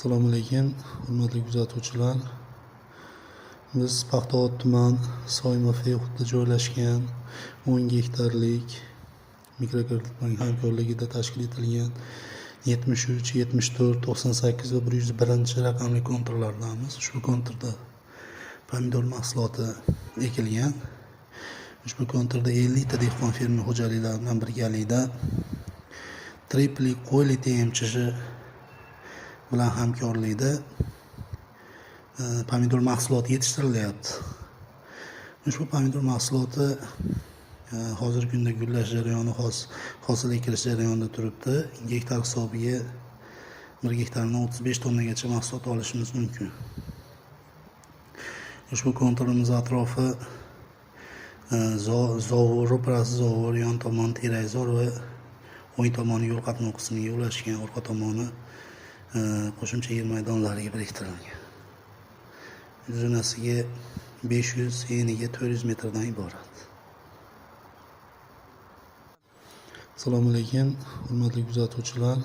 Assalomu alaykum, hurmatli kuzatuvchilar. Biz Paxtaobod tuman Soyma hududida joylashgan 10 gektarlik mikrokreditbank hamkorligida tashkil etilgan 73, 74, 98 va 101 raqamli konturlardamiz. Ushbu konturda pomidor mahsuloti ekilgan. Ushbu konturda 50 ta dehqon fermer xo'jaliklari bilan birgalikda Tripli Quality emchishi bilan hamkorlikda pomidor mahsuloti yetishtirilyapti. Ushbu pomidor mahsuloti hozirgi kunda gullash jarayoni, hosil ekilish jarayonida turibdi. Gektar hisobiga 1 gektardan 35 tonnagacha mahsulot olishimiz mumkin. Ushbu konturimiz atrofi zovur, ro'parasi zovur, yon tomoni terakzor va o'ng tomoni yo'l qatnov qismiga ulashgan, orqa tomoni qo'shimcha yer maydonlariga biriktirilgan. Uzunasiga 500, eniga 400 metrdan iborat. Assalomu alaykum, hurmatli kuzatuvchilar.